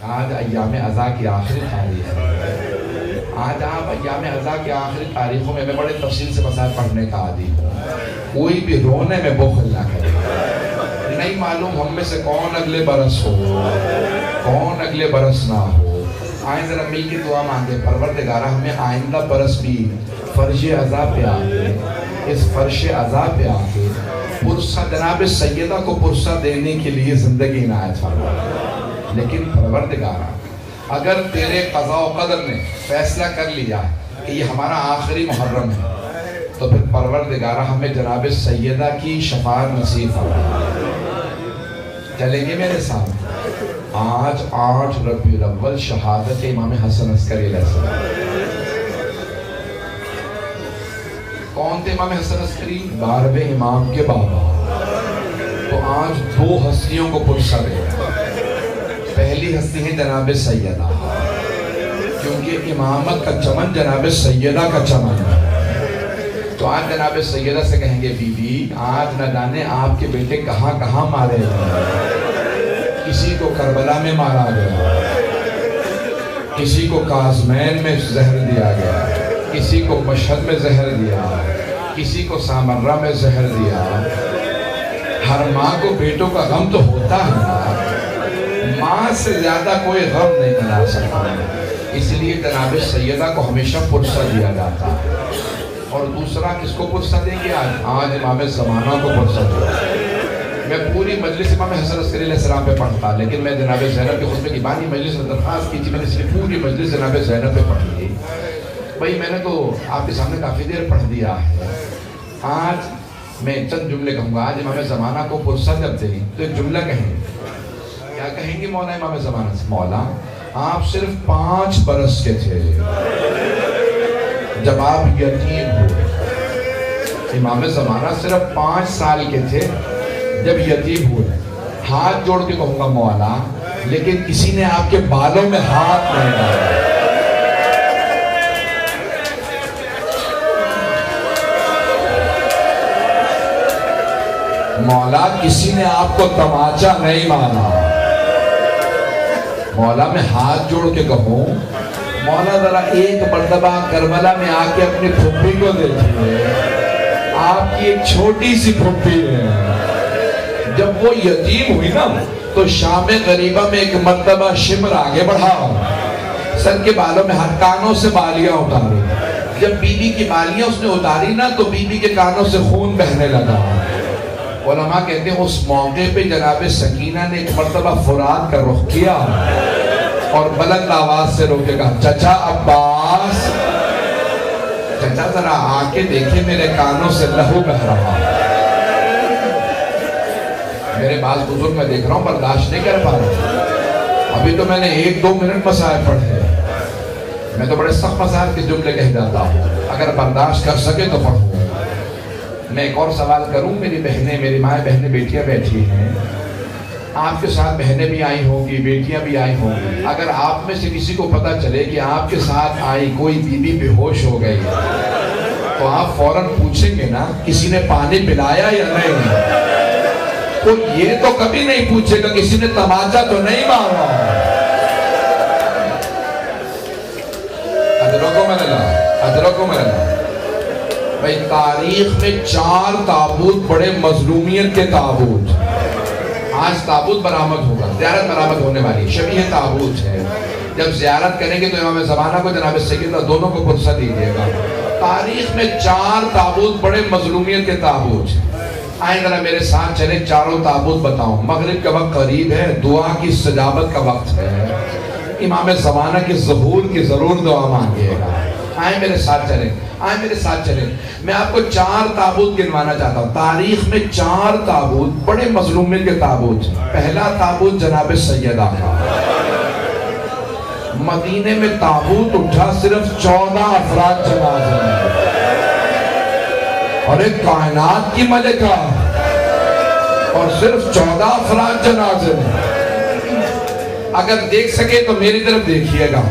آج ایام عزا کی آخری تاریخ ہے. آج آپ ایام عزا کی آخری تاریخوں میں بڑے تفصیل سے مسائل پڑھنے کا عادی ہوں. کوئی بھی رونے میں بخل نہ کرے. نہیں معلوم ہم میں سے کون اگلے برس ہو, کون اگلے برس نہ ہو. آئیں ذرا مل کے دعا مانگے, پروردگارہ ہمیں آئندہ برس بھی فرش عزا پہ آ کے, اس فرش عزا پہ آ کے پرسہ جناب سیدہ کو پرسہ دینے کے لیے زندگی عنایت فرما. لیکن پروردگارہ اگر تیرے قضاء و قدر نے فیصلہ کر لیا کہ یہ ہمارا آخری محرم ہے, تو پھر پروردگارہ ہمیں جناب سیدہ کی شفاعت نصیب فرما. چلیں گے میرے ساتھ؟ آج 8 ربیع الاول شہادت امام حسن عسکری علیہ السلام. کون تھے امام حسن عسکری؟ 12ویں امام کے بابا. تو آج 2 ہستیوں کو پرسہ دے. پہلی ہستی ہے جناب سیدہ, کیونکہ امامت کا چمن جناب سیدہ کا چمن ہے. تو آج جناب سیدہ سے کہیں گے بی بی آج نہ جانے آپ کے بیٹے کہاں کہاں مارے گئے. کسی کو کربلا میں مارا گیا, کسی کو کاظمین میں زہر دیا گیا, کسی کو مشہد میں زہر دیا, کسی کو سامرہ میں زہر دیا. ہر ماں کو بیٹوں کا غم تو ہوتا ہے, ماں سے زیادہ کوئی غم نہیں منا سکتا. اس لیے جناب سیدہ کو ہمیشہ پرسہ دیا جاتا ہے. اور دوسرا کس کو پرسہ دیں گے آج امام زمانہ کو پرسہ دیں. میں پوری مجلس امام حسن عسکری علیہ السلام پہ پڑھتا, لیکن میں جناب زینب کے خطبے کی بانی مجلس میں درخواست کی تھی, میں نے اس لیے پوری مجلس جناب زینب پہ پڑھ لی. بھائی میں نے تو آپ کے سامنے کافی دیر پڑھ دیا ہے. آج میں چند جملے کہوں گا. آج امام زمانہ کو پرسہ جب دیں تو ایک جملہ کہیں. کیا کہیں گے مولا امام زمانہ سے؟ مولا آپ صرف 5 برس کے تھے جب آپ یتیم ہوئے. امام زمانہ صرف 5 سال کے تھے جب یتیم ہوئے. ہاتھ جوڑ کے کہوں گا مولا, لیکن کسی نے آپ کے بالوں میں ہاتھ نہیں ڈالا. مولا کسی نے آپ کو تماچا نہیں مارا. مولا میں ہاتھ جوڑ کے کہوں مولا ذرا ایک مرتبہ کربلا میں آ کے اپنی پھپھی کو دیکھیے. آپ کی ایک چھوٹی سی پھپھی ہے. جب وہ یتیم ہوئی نا تو شام غریبہ میں ایک مرتبہ شمر آگے بڑھا, سر کے بالوں میں ہر کانوں سے بالیاں اتاری. جب بی بی کی بالیاں اس نے اتاری نا تو بی بی کے کانوں سے خون بہنے لگا. علماء کہتے ہیں اس موقع پہ جناب سکینہ نے ایک مرتبہ فرات کا رخ کیا اور بلند آواز سے روکے کہا چچا عباس, چچا ذرا آ کے دیکھیں میرے کانوں سے لہو بہ رہا. میرے بعض بزرگ میں دیکھ رہا ہوں برداشت نہیں کر پا رہے. ابھی تو میں نے 1-2 منٹ مسائل پڑھے. میں تو بڑے سخت مسائل کے جملے کہہ جاتا ہوں, اگر برداشت کر سکے تو پڑھوں. میں ایک اور سوال کروں. میری بہنیں, میری مائیں بہنیں بیٹیاں بیٹھی ہیں. آپ کے ساتھ بہنیں بھی آئی ہوں گی, بیٹیاں بھی آئی ہوں گی. اگر آپ میں سے کسی کو پتہ چلے کہ آپ کے ساتھ آئی کوئی بی بی بے ہوش ہو گئی, تو آپ فوراً پوچھیں گے نا کسی نے پانی پلایا یا نہیں. تو یہ تو کبھی نہیں پوچھے گا کسی نے تماچا تو نہیں مارا. ادرکم اللہ. بھئی تاریخ میں 4 تابوت بڑے مظلومیت کے تابوت. آج تابوت برآمد ہوگا, زیارت برآمد ہونے والی شبیہ تابوت ہے. جب زیارت کریں گے تو امام زمانہ کو جناب سیدہ دونوں کو پرسہ دیجیے گا. تاریخ میں 4 تابوت بڑے مظلومیت کے تابوت. آئیں ذرا میرے ساتھ چلیں, 4 تابوت بتاؤں. مغرب کا وقت قریب ہے, دعا کی استجابت کا وقت ہے. امام زمانہ کی ظہور کی ضرور دعا مانگیے گا. آئیں میرے ساتھ چلیں, آئیں میرے ساتھ چلیں. میں آپ کو 4 تابوت گنوانا چاہتا ہوں. تاریخ میں 4 تابوت بڑے مظلومیت کے تابوت. پہلا تابوت جناب سیدہ کا. مدینے میں تابوت اٹھا صرف 14 افراد جنازے میں, اور ایک کائنات کی ملکہ, اور صرف 14 افراد جنازے میں. اگر دیکھ سکے تو میری طرف دیکھیے گا.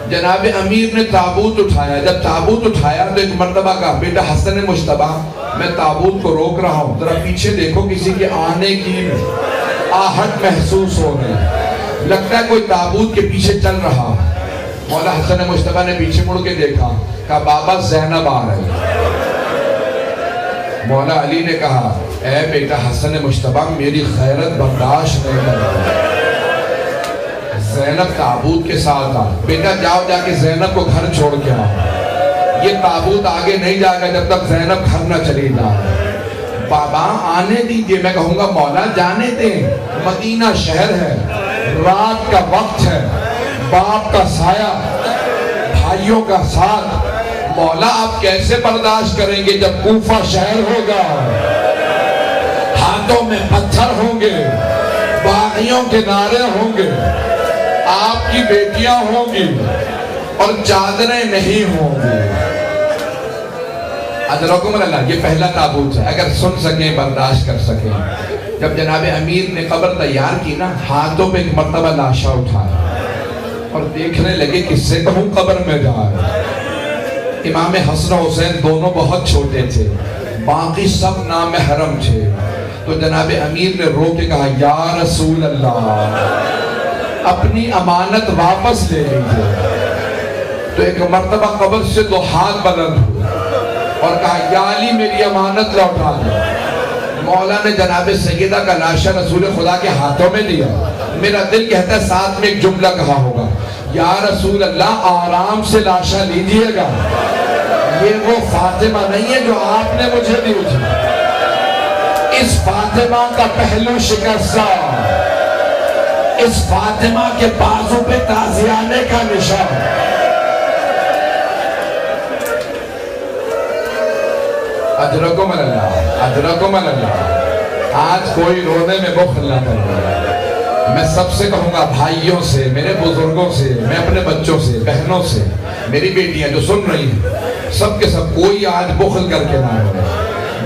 جناب امیر نے تابوت اٹھایا. جب تابوت اٹھایا تو ایک مرتبہ کہا بیٹا حسن مجتبیٰ میں تابوت کو روک رہا ہوں, ذرا پیچھے دیکھو کسی کے آنے کی آہٹ محسوس ہو گئی. لگتا ہے کوئی تابوت کے پیچھے چل رہا. مولا حسن مجتبیٰ نے پیچھے مڑ کے دیکھا, کہا بابا زینب آ رہی. مولا علی نے کہا اے بیٹا حسن مجتبیٰ میری غیرت برداشت نہیں کر رہا. زینب تابوت کے ساتھ آ, بیٹا جاؤ جا کے زینب کو گھر چھوڑ کے آؤ. یہ تابوت آگے نہیں جائے گا جب تک زینب گھر نہ چلی جائے. بابا آنے دیجئے. میں کہوں گا مولا جانے دیں, مدینہ شہر ہے, رات کا وقت ہے, باپ کا سایہ, بھائیوں کا ساتھ. مولا آپ کیسے برداشت کریں گے جب کوفہ شہر ہوگا, ہاتھوں میں پتھر ہوں گے, باغیوں کے نعرے ہوں گے, آپ کی بیٹیاں ہوں گی اور چادریں نہیں ہوں گی. ادرکم اللہ, یہ پہلا تابوت ہے. اگر سن سکیں برداشت کر سکیں. جب جناب امیر نے قبر تیار کی نا, ہاتھوں پہ ایک مرتبہ لاشا اٹھایا اور دیکھنے لگے کس سے کہوں قبر میں جائے. امام حسن و حسین دونوں بہت چھوٹے تھے, باقی سب نامحرم تھے. تو جناب امیر نے رو کے کہا یا رسول اللہ اپنی امانت واپس لے لیجیے. تو ایک مرتبہ قبر سے دو ہاتھ بلند ہوئے اور کہا یا علی میری امانت لوٹا دے. مولا نے جناب سیدہ کا لاشا رسول خدا کے ہاتھوں میں دیا. میرا دل کہتا ہے ساتھ میں ایک جملہ کہا ہوگا, یا رسول اللہ آرام سے لاشا لیجئے گا, یہ وہ فاطمہ نہیں ہے جو آپ نے مجھے دی تھی. اس فاطمہ کا پہلو شکستہ, اس فاطمہ کے بازو پہ تازیانے کا نشان. اجرکم اللہ, اجرکم اللہ. آج کوئی رونے میں بخل نہ کرے. میں سب سے کہوں گا, بھائیوں سے, میرے بزرگوں سے, میں اپنے بچوں سے, بہنوں سے, میری بیٹیاں جو سن رہی ہیں, سب کے سب کوئی آج بخل کر کے نہ روئے.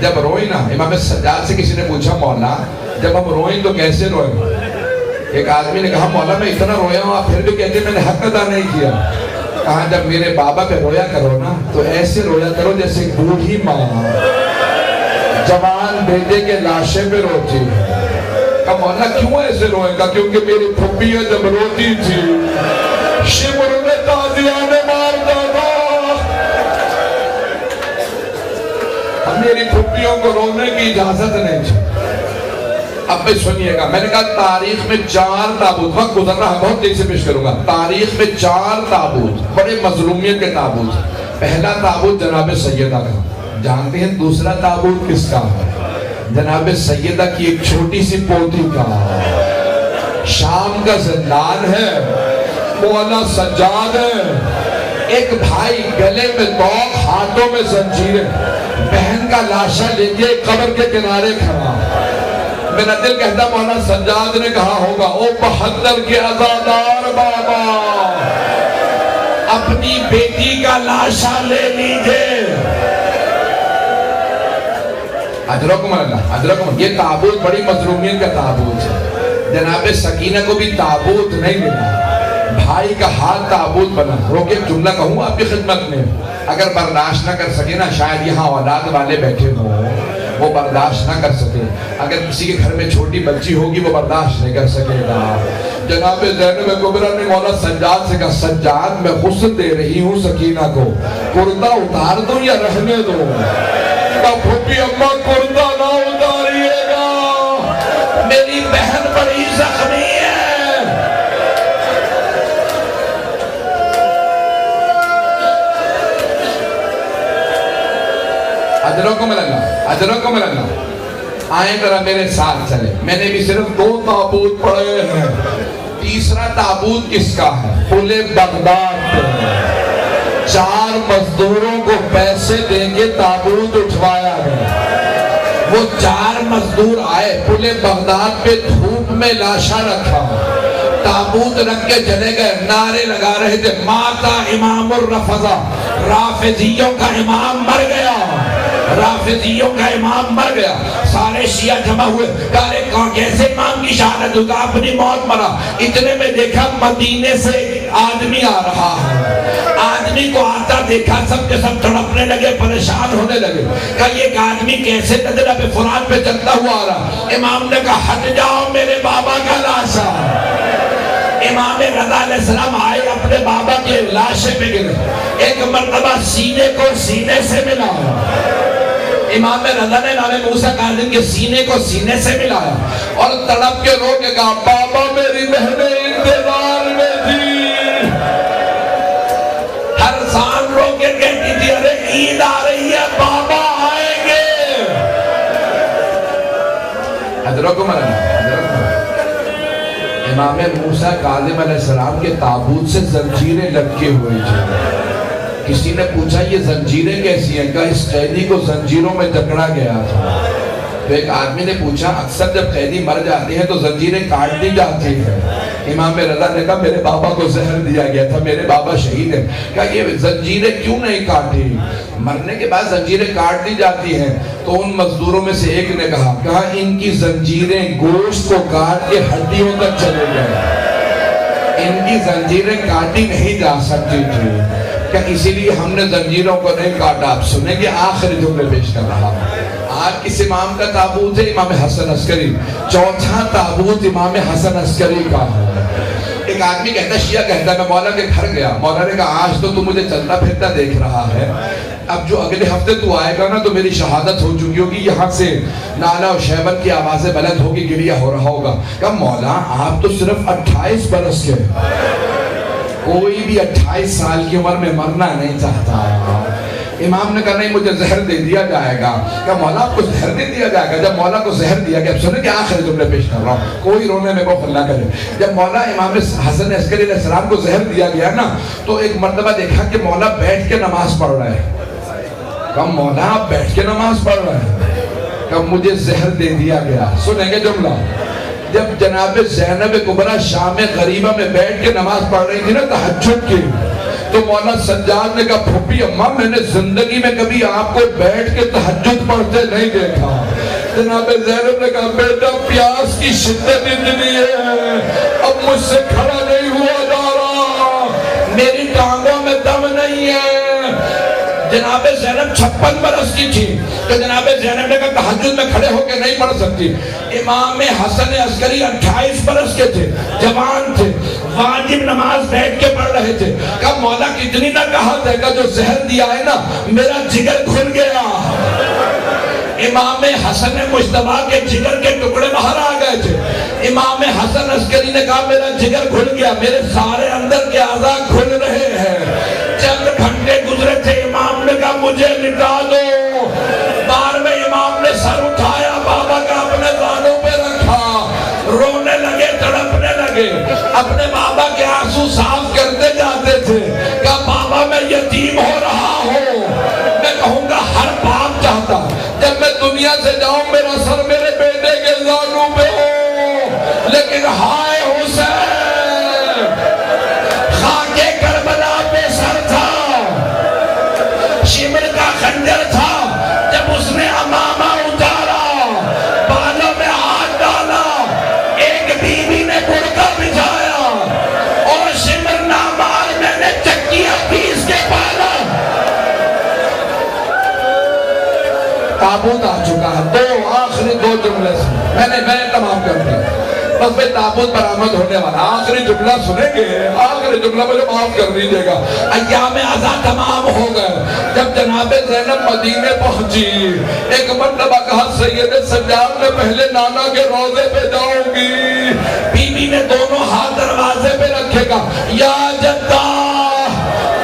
جب روئی نا, امام سجاد سے کسی نے پوچھا مولا جب ہم روئیں تو کیسے روئیں؟ ایک آدمی نے کہا مولا میں اتنا رویا ہوں, آپ پھر بھی کہتے میں نے حق ادا نہیں کیا. کہا جب میرے بابا پہ رویا کرو نا تو ایسے رویا کرو جیسے ایک بوڑھی ماں جوان بیٹے کے لاشے پہ روتی ہے. کہا مولا کیوں ایسے روئے گا؟ کیونکہ میری پھپھیاں جب روتی تھی شمر میں تازیانے مارتا تھا. میری پھپھیوں کو رونے کی اجازت نہیں تھی. اب بھی سنیے گا, میں نے کہا تاریخ میں 4 تابوت, وقت گزر رہا ہے بہت تیزی سے پیش کروں گا. تاریخ میں 4 تابوت, بڑے مظلومیت کے تابوت. پہلا تابوت جناب سیدہ کا, جانتے ہیں دوسرا تابوت کس کا ہے؟ جناب سیدہ کی ایک چھوٹی سی پوتی کا. شام کا زندان ہے, مولا سجاد ہے, ایک بھائی گلے میں توق, ہاتھوں میں زنجیریں, بہن کا لاشا لے کے قبر کے کنارے کھڑا. میرا دل کہتا مولا سجاد نے کہا ہوگا او 72 کے عزادار بابا اپنی بیٹی کا لاشا لے لیجئے. اجرکم اللہ, اجرکم. یہ تابوت بڑی مظلومیت کا تابوت ہے. جناب سکینہ کو بھی تابوت نہیں ملا, بھائی کا ہاتھ تابوت بنا. روکے جملہ کہوں آپ کی خدمت میں, اگر برداشت نہ کر سکے نا, شاید یہاں اولاد والے بیٹھے ہوں وہ برداشت نہ کر سکے. اگر کسی کے گھر میں چھوٹی بچی ہوگی وہ برداشت نہیں کر سکے گا. جناب زینب کبریٰ نے مولا سجاد سے کہا سجاد میں غسل دے رہی ہوں سکینہ کو, کرتا اتار دوں یا رہنے دوں؟ کہا پھوپھی اماں کرتا نہ اتاریے گا, میری بہن بڑی زخمی ہے. اجرکم اللہ, اجرکم اللہ. آئیں ذرا میرے ساتھ چلے. میں نے بھی صرف 2 تابوت پڑھے ہیں. تیسرا تابوت کس کا ہے؟ پل بغداد پہ 4 مزدوروں کو پیسے دے کے تابوت اٹھوایا گیا. وہ 4 مزدور آئے, پل بغداد پہ دھوپ میں لاشا رکھا, تابوت رکھ کے چلے گئے, نعرے لگا رہے تھے ماتا امام الرفضہ, رافضیوں کا امام مر گیا, رافضیوں کا امام مر گیا. سارے شیعہ جمع ہوئے, کہا کیسے امام کی شہادت ہوگا, اپنی موت مرا. اتنے میں دیکھا مدینے سے آدمی آ رہا ہے. آدمی کو آتا دیکھا, سب کے سب تڑپنے لگے, پریشان ہونے لگے. کہا یہ ایک آدمی کیسے ندرہ پہ فرات پہ چلتا ہوا آ رہا. امام نے کہا ہٹ جاؤ, میرے بابا کا لاشا. امام رضا علیہ السلام آئے اپنے بابا کے لاشے پہ گرے، ایک مرتبہ سینے کو سینے سے ملا، امام رضا نے امام موسیٰ کاظم کے سینے کو سینے سے ملایا اور تڑپ کے رو کے کہا بابا میری بہنیں انتظار میں تھی، ہر سال رو کے کہتی تھی ارے عید آ رہی ہے بابا آئیں گے۔ حضرتکم امام موسیٰ کاظم علیہ السلام کے تابوت سے زنجیریں لٹکے ہوئے تھے۔ کسی نے پوچھا یہ زنجیریں کیسی ہیں؟ کہا اس قیدی کو زنجیروں میں جکڑا گیا تھا۔ تو ایک آدمی نے پوچھا اکثر جب قیدی مر جاتے ہیں تو زنجیریں کاٹ دی جاتی ہیں۔ امام رضا نے کہا میرے بابا کو زہر دیا گیا تھا، میرے بابا شہید ہیں۔ کہا یہ زنجیریں کیوں نہیں کاٹی؟ مرنے کے بعد زنجیریں کاٹ دی جاتی ہیں۔ تو ان مزدوروں میں سے ایک نے کہا ان کی زنجیریں گوشت کو کاٹ کے ہڈیوں تک چلے گئے، ان کی زنجیریں کاٹی نہیں جا سکتی تھی، کہ اسی لیے ہم نے زنجیروں کو نہیں کاٹا۔ آپ سنیں گے آخری جملے پیش کر رہا ہوں۔ آج کس امام کا تابوت ہے؟ امام حسن عسکری۔ چوتھا تابوت امام حسن عسکری کا ہے۔ ایک آدمی کہتا ہے، شیعہ کہتا ہے میں مولا کے گھر گیا، مولا نے کہا آج تو مجھے چلتا پھرتا دیکھ رہا ہے، اب جو اگلے ہفتے تو آئے گا نا تو میری شہادت ہو چکی ہوگی، یہاں سے نالا و شیبن کی آوازیں بلند ہوگی، گریہ ہو رہا ہوگا۔ کہا مولا آپ تو صرف 28 برس کے، کوئی بھی 28 سال کی عمر میں مرنا نہیں چاہتا۔ امام نے کہا نہیں مجھے زہر دے دیا جائے گا۔ کہا مولا آپ کو زہر دے دیا جائے گا؟ جب مولا کو زہر دیا گیا، اب سنیں کہ آخری جملے پیش کر رہا ہوں، کوئی رونے میں بخل نہ کرے۔ جب مولا امام حسن عسکری علیہ السلام کو زہر دیا گیا نا تو ایک مرتبہ دیکھا کہ مولا بیٹھ کے نماز پڑھ رہا ہے۔ کہا مولا آپ بیٹھ کے نماز پڑھ رہے ہیں؟ کہا مجھے زہر دے دیا گیا۔ سنیں گے جملہ، جب جناب زینب کبریٰ شام غریبہ میں بیٹھ کے نماز پڑھ رہی تھی نا تہجد کی، تو مولا سجاد نے کہا پھوپھی اماں میں نے زندگی میں کبھی آپ کو بیٹھ کے تہجد پڑھتے نہیں دیکھا۔ جناب زینب نے کہا بیٹا پیاس کی شدت اتنی ہے اب مجھ سے کھڑا نہیں ہوا جا رہا، میری ٹانگوں میں دم نہیں ہے۔ جناب زینب 56 برس کی تھی تو جناب زینب نے کہا تہجد میں کھڑے ہو کے نہیں پڑھ سکتی۔ امام حسن عسکری 28 برس کے تھے، جوان تھے، واجب نماز بیٹھ کے پڑھ رہے تھے۔ کہا مولا کتنی نہ کہا تھا کہ جو زہر دیا ہے نا میرا جگر کھل گیا۔ امام حسن مجتبیٰ کے جگر کے ٹکڑے باہر آ گئے تھے۔ امام حسن عسکری نے کہا میرا جگر کھل گیا، میرے سارے اندر کے اعضاء کھل رہے ہیں۔ چند گھنٹے گزرے تھے، امام نے کہا مجھے لٹا دو۔ بار میں امام نے سر اٹھایا، بابا کا اپنے زانوں پہ رکھا، رونے لگے، تڑپنے لگے، اپنے بابا کے آنسو صاف کرتے جاتے تھے۔ کہا بابا میں یتیم ہو رہا ہوں، میں کہوں گا ہر باپ چاہتا جب میں دنیا سے جاؤں میرا سر میرے بیٹے کے زانوں پہ ہو، لیکن ہائے حسین خاک کربلا پہ سر تھا، شمر کا خنجر تھا، جب اس نے امامہ اتارا، بالوں میں ہاتھ ڈالا، ایک بیوی نے برقع بچھایا اور شمر نہ مار میں نے چکیاں پیس کے پالا۔ تابوت آ چکا ہے، آخری دو جملے سے میں نے تمام کر دیا، بس میں تابوت برآمد ہونے والا۔ آخری جملہ سنیں گے، آخری جملہ مجھے معاف کر دیجئے گا۔ ایام عزا تمام ہو گئے، جب جناب زینب مدینے پہنچی، ایک مرتبہ کہا سید سجاد میں پہلے نانا کے روضے پہ جاؤں گی۔ بیوی نے دونوں ہاتھ دروازے پہ رکھے گا، یا جدہ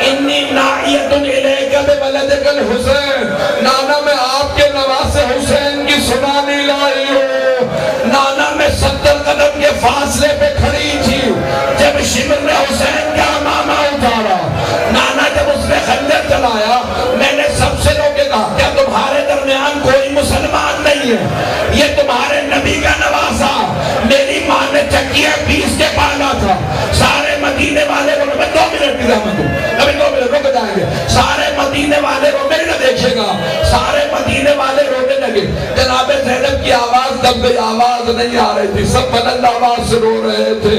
انی نائیت الیک بولدک الحسین، نانا میں آپ کے نواسے حسین کی سنانی لائی ہوں۔ نانا میں 70 قدم کے فاصلے پہ کھڑی تھی جب شمر نے حسین کا امامہ اتارا۔ نانا جب اس نے خنجر چلایا، میں نے سب سے رو کے کہا کیا تمہارے درمیان کوئی مسلمان نہیں ہے؟ یہ تمہارے نبی کا نواسا، میری ماں نے چکیاں پیس کے پالا تھا۔ سارے مدینے والے کو، میں 2 منٹ کی زحمت ہوں، ابھی 2 منٹ رک جائیں گے، سارے مدینے والے رو، میری نہ دیکھے گا، سارے مدینے والے رونے لگے۔ جناب زینب کی آواز دب گئی، آواز نہیں آ رہی تھی، سب بلند آواز سے رو رہے تھے۔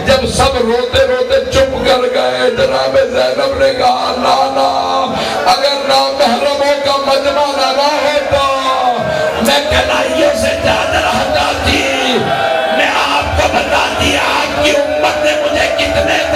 جب سب روتے روتے چپ کر گئے، جناب زینب نے کہا نانا اگر نامحرموں کا مجمع نہ ہوتا میں کلائیوں سے چادر ہٹاتی، میں آپ کو بتاتی آپ کی امت نے مجھے اتنے